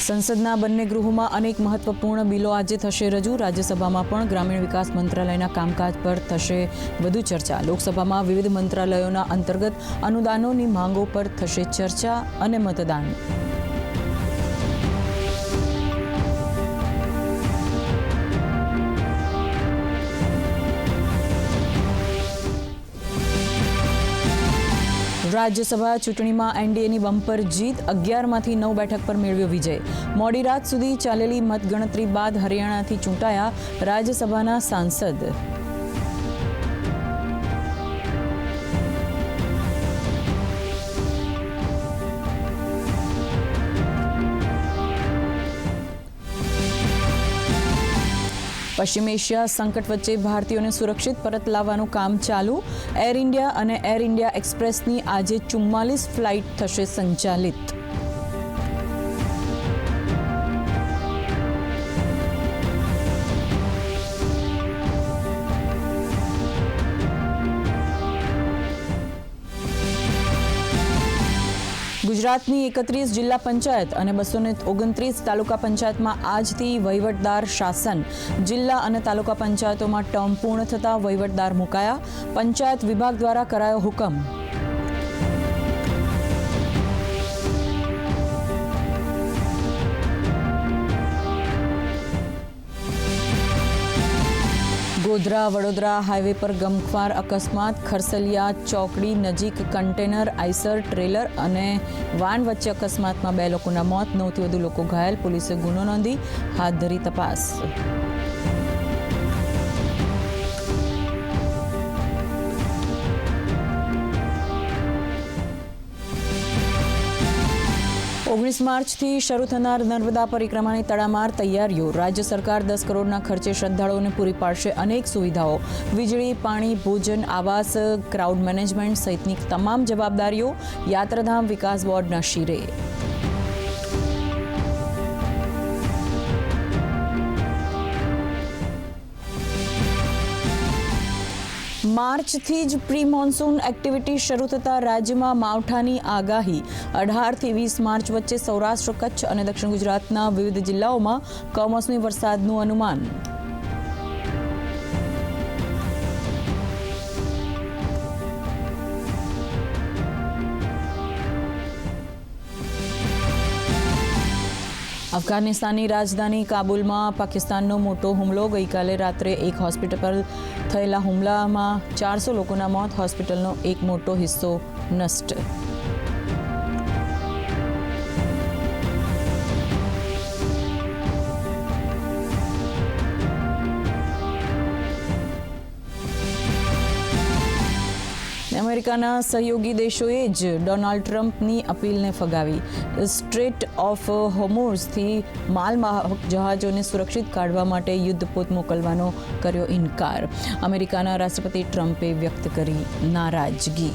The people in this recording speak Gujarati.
સંસદના બંને ગૃહોમાં અનેક મહત્વપૂર્ણ બિલો આજે થશે રજૂ. રાજ્યસભામાં પણ ગ્રામીણ વિકાસ મંત્રાલયના કામકાજ પર થશે વધુ ચર્ચા. લોકસભામાં વિવિધ મંત્રાલયોના અંતર્ગત અનુદાનોની માંગો પર થશે ચર્ચા અને મતદાન. રાજ્યસભા ચૂંટણીમાં એનડીએની બમ્પર જીત. 11માંથી 9 બેઠક પર મેળવ્યો વિજય. મોડી રાત સુધી ચાલેલી મતગણતરી બાદ હરિયાણાથી ચૂંટાયા રાજ્યસભાના સાંસદ. પશ્ચિમ એશિયા સંકટ વચ્ચે ભારતીયોને સુરક્ષિત પરત લાવવાનું કામ ચાલુ. એર ઇન્ડિયા અને એર ઇન્ડિયા એક્સપ્રેસની આજે 44 ફ્લાઇટ થશે સંચાલિત. ગુજરાતની 31 જિલ્લા પંચાયત અને 229 તાલુકા પંચાયતમાં આજથી વહીવટદાર શાસન. જિલ્લા અને તાલુકા પંચાયતોમાં ટર્મ પૂર્ણ થતાં વહીવટદાર મુકાયા. પંચાયત વિભાગ દ્વારા કરાયો હુકમ. ગોધરા વડોદરા હાઈવે પર ગમખ્વાર અકસ્માત. ખરસલિયા ચોકડી નજીક કન્ટેનર, આઈસર ટ્રેલર અને વાન વચ્ચે અકસ્માતમાં 2 લોકોના મોત, 9થી વધુ લોકો ઘાયલ. પોલીસે ગુનો નોંધી હાથ ધરી તપાસ. માર્ચથી શરૂ થનાર નર્મદા પરિક્રમાની તડામાર તૈયારીઓ. રાજ્ય સરકાર 10 કરોડના ખર્ચે શ્રદ્ધાળુઓને પૂરી પાડશે અનેક સુવિધાઓ. વીજળી, પાણી, ભોજન, આવાસ, ક્રાઉડ મેનેજમેન્ટ સહિતની તમામ જવાબદારીઓ યાત્રાધામ વિકાસ બોર્ડના શિરે. માર્ચથી જ પ્રી મોન્સૂન એક્ટિવિટી શરૂ થતાં રાજ્યમાં માવઠાની આગાહી. 18થી 20 માર્ચ વચ્ચે સૌરાષ્ટ્ર, કચ્છ અને દક્ષિણ ગુજરાતના વિવિધ જિલ્લાઓમાં કમોસમી વરસાદનું અનુમાન. અફઘાનિસ્તાનની રાજધાની કાબુલમાં પાકિસ્તાનનો મોટો હુમલો. ગઈકાલે રાત્રે એક હોસ્પિટલ પર થયેલા હુમલામાં 400 લોકોના મોત. હોસ્પિટલનો એક મોટો હિસ્સો નષ્ટ. અમેરિકાના સહયોગી દેશોએ જ ડોનાલ્ડ ટ્રમ્પની અપીલને ફગાવી. સ્ટ્રેટ ઓફ હોર્મુઝથી માલવાહક જહાજોને સુરક્ષિત કાઢવા માટે યુદ્ધપોત મોકલવાનો કર્યો ઇનકાર. અમેરિકાના રાષ્ટ્રપતિ ટ્રમ્પે વ્યક્ત કરી નારાજગી.